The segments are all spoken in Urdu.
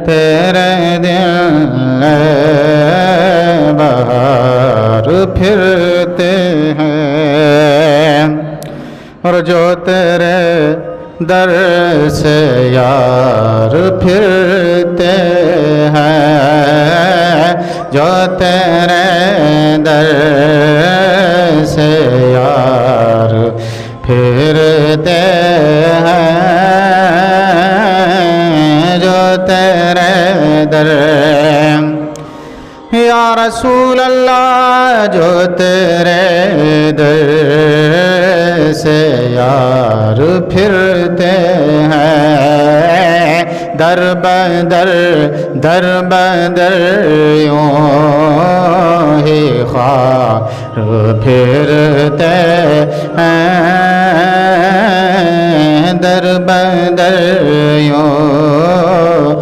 تیرے دل بہار پھرتے ہیں، اور جو تیرے در سے یار پھرتے ہیں، جو تیرے در سے یار پھرتے ہیں، جو تیرے در یا رسول اللہ، جو تیرے در سے یار پھرتے ہیں، در بدر در بدر یوں ہی خار پھرتے ہیں، در بدر یوں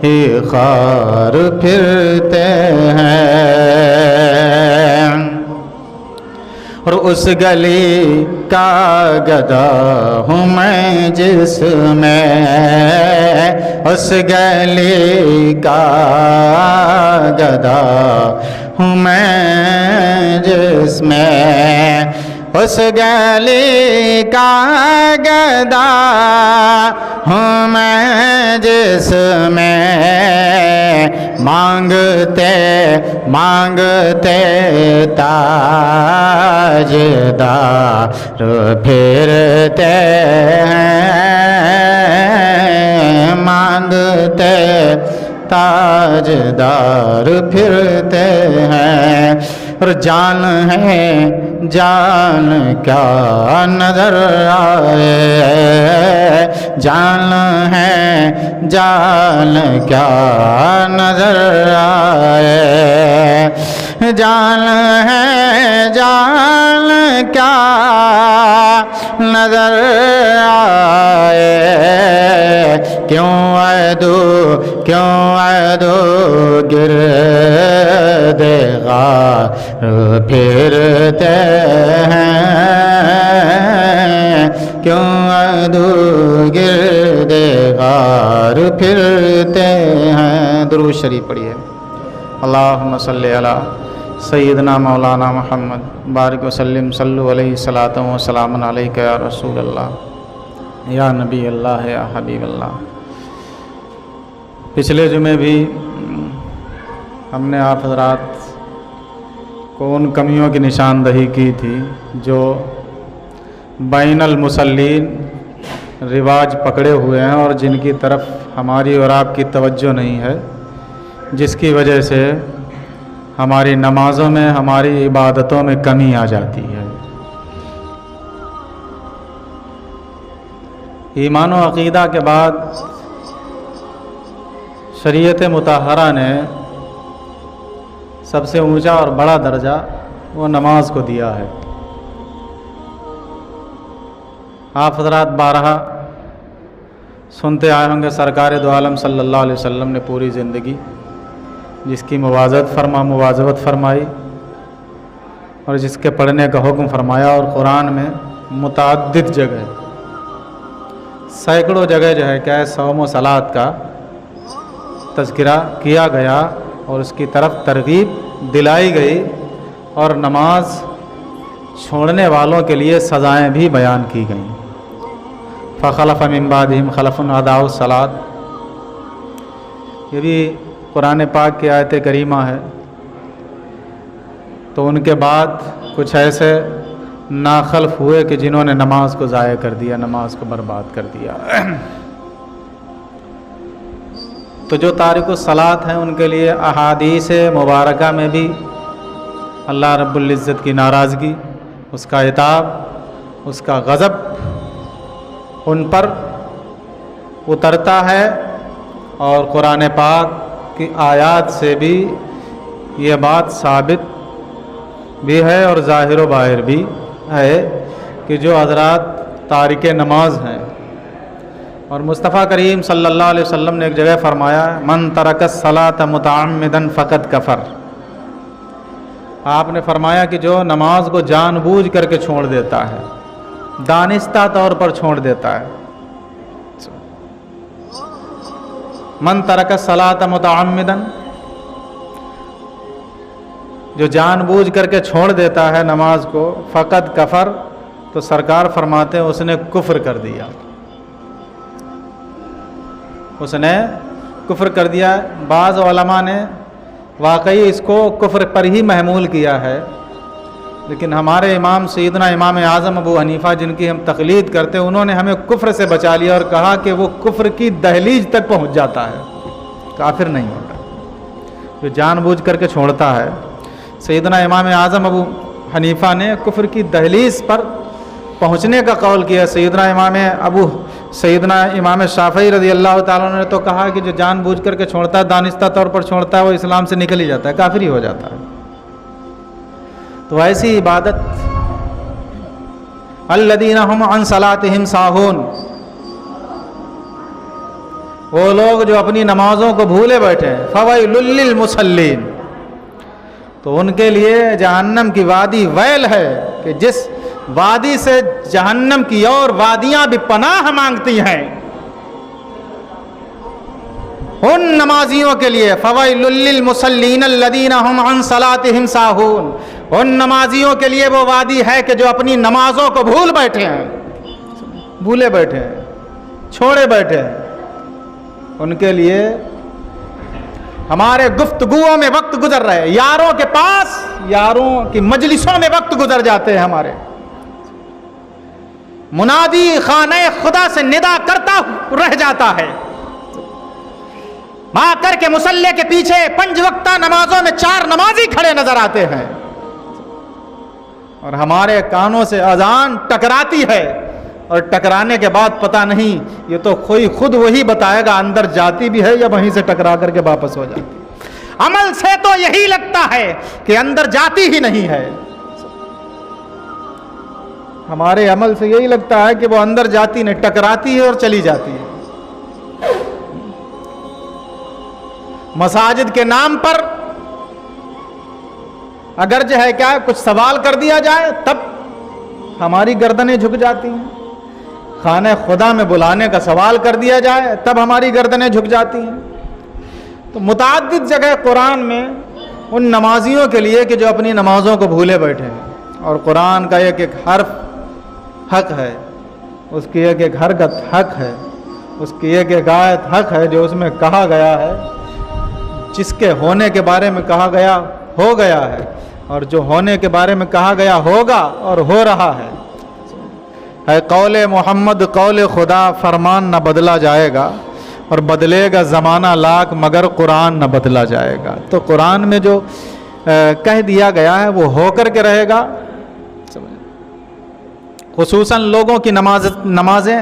ہی خار پھرتے ہیں، اور اس گلی کا گدا ہوں میں جس میں، اس گلی کا گدا ہوں میں جس میں، اس گلی کا گدا ہوں میں جس میں، مانگتے مانگتے تاجدار پھرتے ہیں، مانگتے تاجدار پھرتے ہیں، اور جان ہے جان کیا نظر آئے، جان ہے جان کیا نظر آئے، جان ہے جان کیا نظر آئے، کیوں عیدو گرد غار پھرتے ہیں، کیوں عیدو گرد غار پھرتے ہیں۔ درود شریف پڑھیے۔ اللہم صلی علی سیدنا مولانا محمد بارک وسلم، صلو علیہ صلاۃ و سلام علیک یا رسول اللہ، یا نبی اللہ، یا حبیب اللہ۔ پچھلے جمعے بھی ہم نے آپ حضرات کو ان کمیوں کی نشاندہی کی تھی جو بین المصلین رواج پکڑے ہوئے ہیں اور جن کی طرف ہماری اور آپ کی توجہ نہیں ہے، جس کی وجہ سے ہماری نمازوں میں، ہماری عبادتوں میں کمی آ جاتی ہے۔ ایمان و عقیدہ کے بعد شریعت مطہرہ نے سب سے اونچا اور بڑا درجہ وہ نماز کو دیا ہے۔ آپ حضرات بارہا سنتے آئے ہوں گے، سرکار دو عالم صلی اللہ علیہ وسلم نے پوری زندگی جس کی مواظبت فرمائی اور جس کے پڑھنے کا حکم فرمایا، اور قرآن میں متعدد جگہ، سینکڑوں جگہ جو ہے کیا ہے صوم و صلات کا تذکرہ کیا گیا اور اس کی طرف ترغیب دلائی گئی، اور نماز چھوڑنے والوں کے لیے سزائیں بھی بیان کی گئیں۔ فخلف من بعدہم خلف اضاعوا الصلاۃ، یہ بھی قرآن پاک کی آیت کریمہ ہے۔ تو ان کے بعد کچھ ایسے ناخلف ہوئے کہ جنہوں نے نماز کو ضائع کر دیا، نماز کو برباد کر دیا۔ تو جو تارک الصلاۃ ہیں ان کے لیے احادیث مبارکہ میں بھی اللہ رب العزت کی ناراضگی، اس کا عتاب، اس کا غضب ان پر اترتا ہے، اور قرآن پاک کی آیات سے بھی یہ بات ثابت بھی ہے اور ظاہر و باہر بھی ہے کہ جو حضرات تارک نماز ہیں، اور مصطفیٰ کریم صلی اللہ علیہ وسلم نے ایک جگہ فرمایا، من ترک الصلاۃ متعمدا فقد کفر۔ آپ نے فرمایا کہ جو نماز کو جان بوجھ کر کے چھوڑ دیتا ہے، دانستہ طور پر چھوڑ دیتا ہے، من ترک الصلاۃ متعمدا، جو جان بوجھ کر کے چھوڑ دیتا ہے نماز کو، فقط کفر، تو سرکار فرماتے ہیں اس نے کفر کر دیا، اس نے کفر کر دیا۔ بعض علماء نے واقعی اس کو کفر پر ہی محمول کیا ہے، لیکن ہمارے امام سیدنا امام اعظم ابو حنیفہ جن کی ہم تقلید کرتے ہیں، انہوں نے ہمیں کفر سے بچا لیا اور کہا کہ وہ کفر کی دہلیز تک پہنچ جاتا ہے، کافر نہیں ہوتا جو جان بوجھ کر کے چھوڑتا ہے۔ سیدنا امام اعظم ابو حنیفہ نے کفر کی دہلیز پر پہنچنے کا قول کیا۔ سیدنا امام شافعی رضی اللہ تعالیٰ عنہ نے تو کہا کہ جو جان بوجھ کر کے چھوڑتا ہے، دانستہ طور پر چھوڑتا ہے، وہ اسلام سے نکل ہی جاتا ہے، کافر ہی ہو جاتا ہے۔ تو ایسی عبادت الذین هم عن صلاتهم ساہون، وہ لوگ جو اپنی نمازوں کو بھولے بیٹھے، فویل للمصلین، تو ان کے لیے جہنم کی وادی ویل ہے کہ جس وادی سے جہنم کی اور وادیاں بھی پناہ مانگتی ہیں، ان نمازیوں کے لیے فویل للمصلین الذین هم عن صلاتهم ساہون، ان نمازیوں کے لیے وہ وادی ہے کہ جو اپنی نمازوں کو بھول بیٹھے ہیں، بھولے بیٹھے ہیں، چھوڑے بیٹھے ہیں، ان کے لیے ہمارے گفتگوؤں میں وقت گزر رہے، یاروں کے پاس، یاروں کی مجلسوں میں وقت گزر جاتے ہیں ہمارے، منادی خانہ خدا سے ندا کرتا رہ جاتا ہے، ماں کر کے مصلی کے پیچھے 5 وقتہ نمازوں میں 4 نمازی کھڑے نظر آتے ہیں، اور ہمارے کانوں سے اذان ٹکراتی ہے، اور ٹکرانے کے بعد پتہ نہیں یہ تو کوئی خود وہی بتائے گا اندر جاتی بھی ہے یا وہیں سے ٹکرا کر کے واپس ہو جاتی۔ عمل سے تو یہی لگتا ہے کہ اندر جاتی ہی نہیں ہے، ہمارے عمل سے یہی لگتا ہے کہ وہ اندر جاتی نہیں، ٹکراتی ہے اور چلی جاتی ہے۔ مساجد کے نام پر اگر جو ہے کیا کچھ سوال کر دیا جائے تب ہماری گردنیں جھک جاتی ہیں، خانہ خدا میں بلانے کا سوال کر دیا جائے تب ہماری گردنیں جھک جاتی ہیں۔ تو متعدد جگہ قرآن میں ان نمازیوں کے لیے کہ جو اپنی نمازوں کو بھولے بیٹھے ہیں، اور قرآن کا ایک ایک حرف حق ہے، اس کی ایک ایک حرکت حق ہے، اس کی ایک ایک آیت حق ہے، جو اس میں کہا گیا ہے، جس کے ہونے کے بارے میں کہا گیا ہو گیا ہے، اور جو ہونے کے بارے میں کہا گیا ہوگا اور ہو رہا ہے قول محمد قول خدا، فرمان نہ بدلا جائے گا، اور بدلے گا زمانہ لاکھ مگر قرآن نہ بدلا جائے گا۔ تو قرآن میں جو کہہ دیا گیا ہے وہ ہو کر کے رہے گا۔ خصوصاً لوگوں کی نمازیں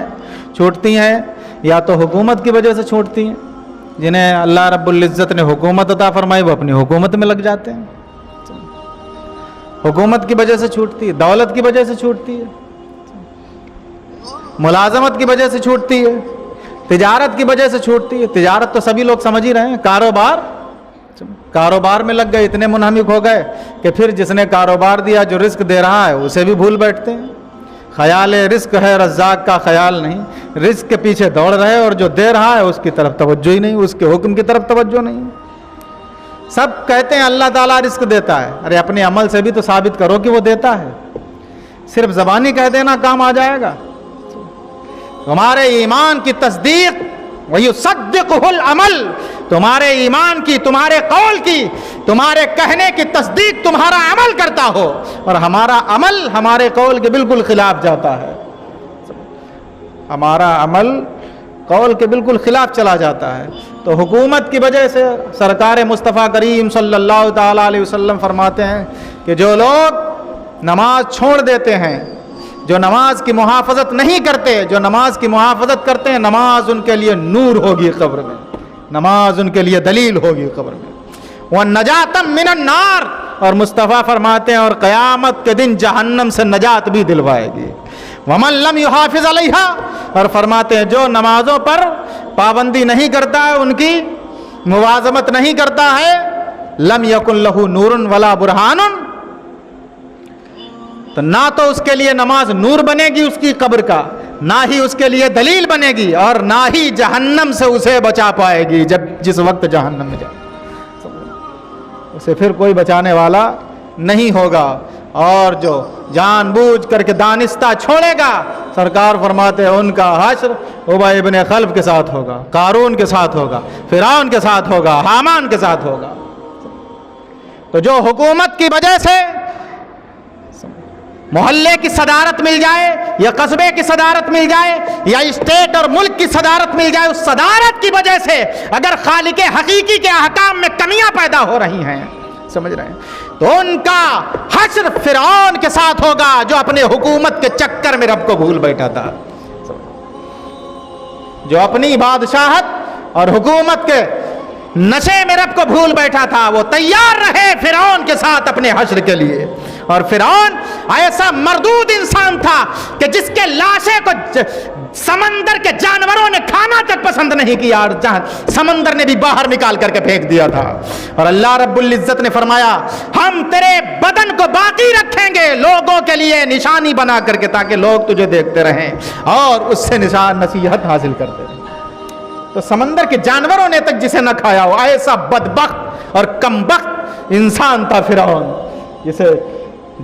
چھوٹتی ہیں یا تو حکومت کی وجہ سے چھوٹتی ہیں، جنہیں اللہ رب العزت نے حکومت عطا فرمائی وہ اپنی حکومت میں لگ جاتے ہیں، حکومت کی وجہ سے چھوٹتی ہے، دولت کی وجہ سے چھوٹتی ہے، ملازمت کی وجہ سے چھوٹتی ہے، تجارت کی وجہ سے چھوٹتی ہے۔ تجارت تو سبھی لوگ سمجھ ہی رہے ہیں، کاروبار میں لگ گئے، اتنے منہمک ہو گئے کہ پھر جس نے کاروبار دیا، جو رزق دے رہا ہے اسے بھی بھول بیٹھتے ہیں۔ خیال رزق ہے، رزاق کا خیال نہیں، رزق کے پیچھے دوڑ رہے اور جو دے رہا ہے اس کی طرف توجہ ہی نہیں، اس کے حکم کی طرف توجہ نہیں۔ سب کہتے ہیں اللہ تعالیٰ رزق دیتا ہے، ارے اپنے عمل سے بھی تو ثابت کرو کہ وہ دیتا ہے، صرف زبانی کہہ دینا کام آ جائے گا؟ تمہارے ایمان کی تصدیق وَيُصَدِّقُهُ الْعَمَلُ، تمہارے ایمان کی، تمہارے قول کی، تمہارے کہنے کی تصدیق تمہارا عمل کرتا ہو، اور ہمارا عمل ہمارے قول کے بالکل خلاف جاتا ہے، ہمارا عمل قول کے بالکل خلاف چلا جاتا ہے۔ تو حکومت کی وجہ سے سرکار مصطفیٰ کریم صلی اللہ تعالیٰ علیہ وسلم فرماتے ہیں کہ جو لوگ نماز چھوڑ دیتے ہیں، جو نماز کی محافظت نہیں کرتے، جو نماز کی محافظت کرتے ہیں، نماز ان کے لیے نور ہوگی قبر میں، نماز ان کے لیے دلیل ہوگی قبر میں، وَالنَّجَاةً مِّنَ النَّارِ، اور مصطفیٰ فرماتے ہیں اور قیامت کے دن جہنم سے نجات بھی دلوائے گی۔ وَمَن لَّمْ يُحَافِظْ عَلَيْهَا، اور فرماتے ہیں جو نمازوں پر پابندی نہیں کرتا ہے، ان کی مواظبت نہیں کرتا ہے، لَمْ يَكُن لَّهُ نُورٌ وَلَا بُرْهَانٌ، تو نہ تو اس کے لیے نماز نور بنے گی اس کی قبر کا، نہ ہی اس کے لیے دلیل بنے گی اور نہ ہی جہنم سے اسے بچا پائے گی. جس وقت جہنم میں جائے اسے پھر کوئی بچانے والا نہیں ہوگا. اور جو جان بوجھ کر کے دانستہ چھوڑے گا، سرکار فرماتے ہیں ان کا حشر ابی ابن خلف کے ساتھ ہوگا، قارون کے ساتھ ہوگا، فرعون کے ساتھ ہوگا، حامان کے ساتھ ہوگا. تو جو حکومت کی وجہ سے محلے کی صدارت مل جائے یا قصبے کی صدارت مل جائے یا اسٹیٹ اور ملک کی صدارت مل جائے، اس صدارت کی وجہ سے اگر خالق حقیقی کے احکام میں کمیاں پیدا ہو رہی ہیں، سمجھ رہے ہیں، تو ان کا حشر فرعون کے ساتھ ہوگا جو اپنے حکومت کے چکر میں رب کو بھول بیٹھا تھا. جو اپنی بادشاہت اور حکومت کے نشے میں رب کو بھول بیٹھا تھا، وہ تیار رہے فرعون کے ساتھ اپنے حشر کے لیے. اور فرعون ایسا مردود انسان تھا کہ جس کے لاشیں کو سمندر کے جانوروں نے کھانا تک پسند نہیں کیا، اور سمندر نے بھی باہر نکال کر کے پھینک دیا تھا. اور اللہ رب العزت نے فرمایا ہم تیرے بدن کو باقی رکھیں گے لوگوں کے لیے نشانی بنا کر کے، تاکہ لوگ تجھے دیکھتے رہیں اور اس سے نصیحت حاصل کرتے رہیں. تو سمندر کے جانوروں نے تک جسے نہ کھایا ہو، ایسا بدبخت اور کمبخت انسان تھا فرعون، جسے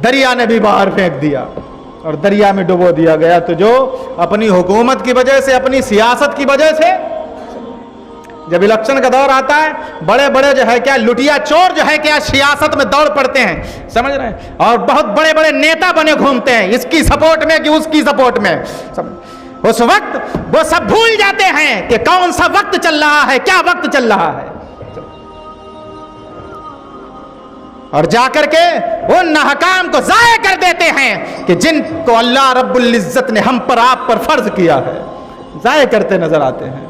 دریا نے بھی باہر پھینک دیا اور دریا میں ڈبو دیا گیا. تو جو اپنی حکومت کی وجہ سے، اپنی سیاست کی وجہ سے، جب الیکشن کا دور آتا ہے بڑے بڑے جو ہے کیا لٹیا چور جو ہے کیا سیاست میں دوڑ پڑتے ہیں، سمجھ رہے ہیں، اور بہت بڑے بڑے نیتا بنے گھومتے ہیں اس کی سپورٹ میں کہ اس کی سپورٹ میں. اس وقت وہ سب بھول جاتے ہیں کہ کون سا وقت چل رہا ہے، کیا وقت چل رہا ہے، اور جا کر کے ان احکام کو ضائع کر دیتے ہیں کہ جن کو اللہ رب العزت نے ہم پر آپ پر فرض کیا ہے، ضائع کرتے نظر آتے ہیں.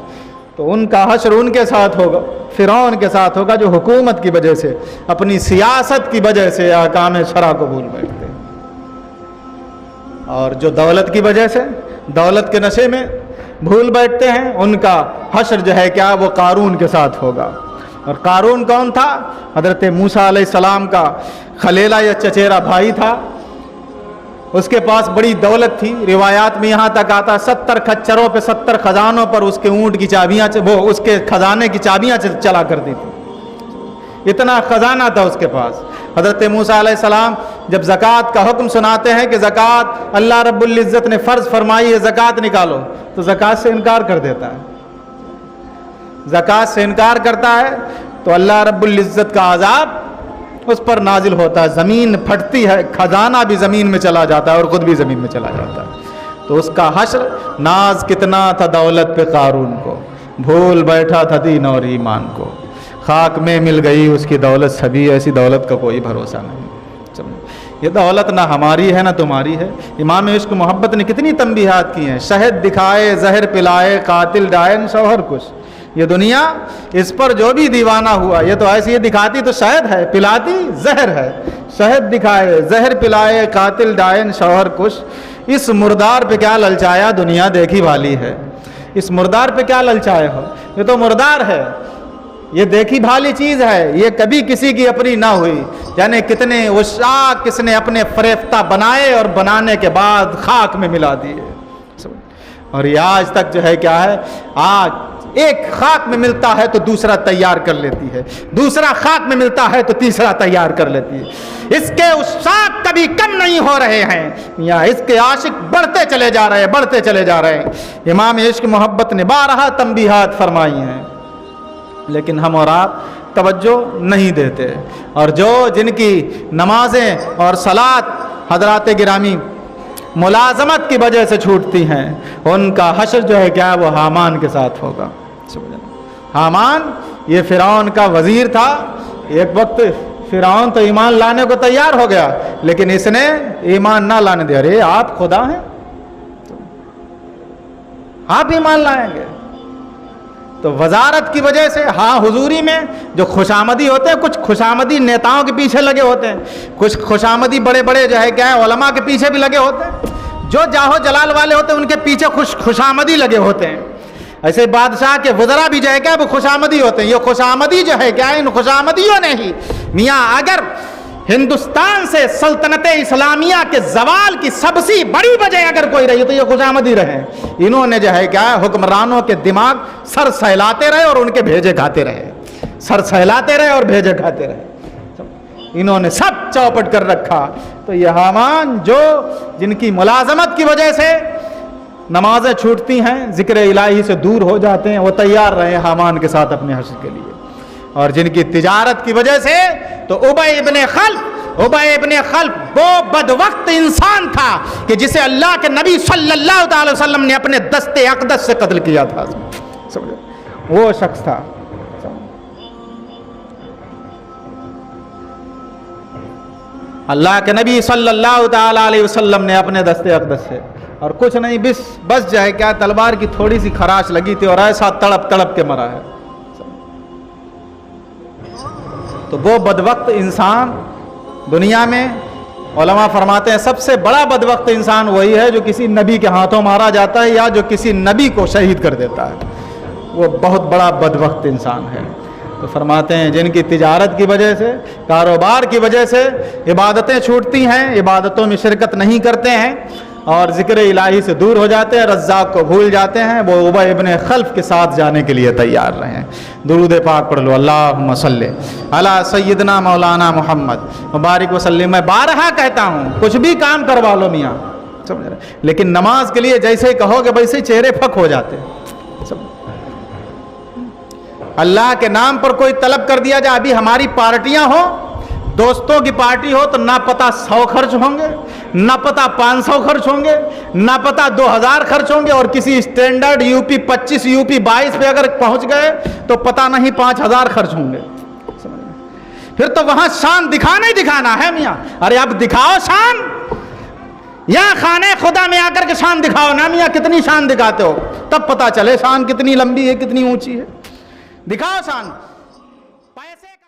تو ان کا حشر ان کے ساتھ ہوگا، فرعون کے ساتھ ہوگا جو حکومت کی وجہ سے، اپنی سیاست کی وجہ سے احکام شرع کو بھول بیٹھتے ہیں. اور جو دولت کی وجہ سے، دولت کے نشے میں بھول بیٹھتے ہیں، ان کا حشر جو ہے کیا وہ قارون کے ساتھ ہوگا. اور قارون کون تھا؟ حضرت موسیٰ علیہ السلام کا خلیلہ یا چچیرا بھائی تھا. اس کے پاس بڑی دولت تھی، روایات میں یہاں تک آتا 70 کچروں پہ 70 خزانوں پر اس کے اونٹ کی چابیاں، وہ اس کے خزانے کی چابیاں چلا کرتی تھی. اتنا خزانہ تھا اس کے پاس. حضرت موسیٰ علیہ السلام جب زکوٰۃ کا حکم سناتے ہیں کہ زکوٰۃ اللہ رب العزت نے فرض فرمائی ہے، زکوٰۃ نکالو، تو زکوٰۃ سے انکار کر دیتا ہے. زکوٰۃ سے انکار کرتا ہے تو اللہ رب العزت کا عذاب اس پر نازل ہوتا ہے، زمین پھٹتی ہے، خزانہ بھی زمین میں چلا جاتا ہے اور خود بھی زمین میں چلا جاتا ہے. تو اس کا حشر ناز کتنا تھا دولت پہ قارون کو، بھول بیٹھا تھا دین اور ایمان کو، خاک میں مل گئی اس کی دولت سبھی. ایسی دولت کا کوئی بھروسہ نہیں. یہ دولت نہ ہماری ہے نہ تمہاری ہے. امام عشق محبت نے کتنی تنبیہات کی ہیں، شہد دکھائے زہر پلائے قاتل ڈائن شوہر کش. یہ دنیا اس پر جو بھی دیوانہ ہوا، یہ تو ایسی یہ دکھاتی تو شہد ہے، پلاتی زہر ہے. شہد دکھائے زہر پلائے قاتل ڈائن شوہر کش. اس مردار پہ کیا للچایا، دنیا دیکھی والی ہے. اس مردار پہ کیا للچائے ہو، یہ تو مردار ہے، یہ دیکھی بھالی چیز ہے، یہ کبھی کسی کی اپنی نہ ہوئی. یعنی کتنے عشاق کس نے اپنے فریفتہ بنائے اور بنانے کے بعد خاک میں ملا دیے. اور یہ آج تک جو ہے کیا ہے، آج ایک خاک میں ملتا ہے تو دوسرا تیار کر لیتی ہے، دوسرا خاک میں ملتا ہے تو تیسرا تیار کر لیتی ہے. اس کے عشاق کبھی کم نہیں ہو رہے ہیں، یا اس کے عاشق بڑھتے چلے جا رہے ہیں، بڑھتے چلے جا رہے ہیں. امام عشق محبت نے بارہا تنبیہات فرمائی ہیں، لیکن ہم اور آپ توجہ نہیں دیتے. اور جن کی نمازیں اور صلات حضرات گرامی ملازمت کی وجہ سے چھوٹتی ہیں، ان کا حشر جو ہے کیا وہ حامان کے ساتھ ہوگا. حامان یہ فرعون کا وزیر تھا. ایک وقت فرعون تو ایمان لانے کو تیار ہو گیا، لیکن اس نے ایمان نہ لانے دیا. ارے آپ خدا ہیں، آپ ایمان لائیں گے؟ تو وزارت کی وجہ سے، ہاں حضوری میں جو خوشامدی ہوتے ہیں، کچھ خوشامدی نیتاؤں کے پیچھے لگے ہوتے ہیں، کچھ خوشامدی بڑے بڑے جو ہے کیا ہے علماء کے پیچھے بھی لگے ہوتے ہیں، جو جاہو جلال والے ہوتے ہیں ان کے پیچھے خوشامدی لگے ہوتے ہیں. ایسے بادشاہ کے وزراء بھی جو ہے کیا وہ خوشامدی ہوتے ہیں. یہ خوشامدی جو ہے کیا ان خوشامدیوں نے ہی، میاں اگر ہندوستان سے سلطنت اسلامیہ کے زوال کی سب سے بڑی وجہ اگر کوئی رہی تو یہ خوشامدی رہے. انہوں نے جو ہے کیا حکمرانوں کے دماغ سر سہلاتے رہے اور ان کے بھیجے کھاتے رہے, سر سہلاتے رہے اور بھیجے کھاتے رہے. انہوں نے سب چوپٹ کر رکھا. تو یہ حامان جو جن کی ملازمت کی وجہ سے نمازیں چھوٹتی ہیں, ذکر الہی سے دور ہو جاتے ہیں, وہ تیار رہے حامان کے ساتھ اپنے حشر کے لیے. اور جن کی تجارت کی وجہ سے تو ابی ابن خلف وہ بدوقت انسان تھا کہ جسے اللہ کے نبی صلی اللہ تعالی وسلم نے اپنے دست اقدس سے قتل کیا تھا. وہ شخص تھا. اللہ کے نبی صلی اللہ تعالی علیہ وسلم نے اپنے دست اقدس سے, اور کچھ نہیں, بس جو ہے کیا تلوار کی تھوڑی سی خراش لگی تھی اور ایسا تڑپ کے مرا ہے. تو وہ بدوقت انسان دنیا میں, علماء فرماتے ہیں سب سے بڑا بدوقت انسان وہی ہے جو کسی نبی کے ہاتھوں مارا جاتا ہے یا جو کسی نبی کو شہید کر دیتا ہے. وہ بہت بڑا بدوقت انسان ہے. تو فرماتے ہیں جن کی تجارت کی وجہ سے, کاروبار کی وجہ سے عبادتیں چھوٹتی ہیں, عبادتوں میں شرکت نہیں کرتے ہیں اور ذکر الہی سے دور ہو جاتے ہیں, رزاق کو بھول جاتے ہیں, وہ ابی ابن خلف کے ساتھ جانے کے لیے تیار رہے ہیں. درود پاک پڑھ لو. اللہم صلی علی سیدنا مولانا محمد مبارک وسلم. میں بارہا کہتا ہوں کچھ بھی کام کروا لو میاں, سمجھ رہے, لیکن نماز کے لیے جیسے کہو گے ویسے چہرے پھک ہو جاتے. اللہ کے نام پر کوئی طلب کر دیا جائے, ابھی ہماری پارٹیاں ہوں, دوستوں کی پارٹی ہو تو نہ پتہ 100 خرچ ہوں گے, نہ پتہ 500 خرچ ہوں گے, نہ پتہ 2000 خرچ ہوں گے, اور کسی اسٹینڈرڈ UP 25 UP 22 پہ اگر پہنچ گئے تو پتہ نہیں 5000 خرچ ہوں گے. پھر تو وہاں شان دکھانا ہی دکھانا ہے میاں. ارے اب دکھاؤ شان, یا خانے خدا میں آ کر کے شان دکھاؤ نا میاں, کتنی شان دکھاتے ہو, تب پتہ چلے شان کتنی لمبی ہے کتنی اونچی ہے. دکھاؤ شان.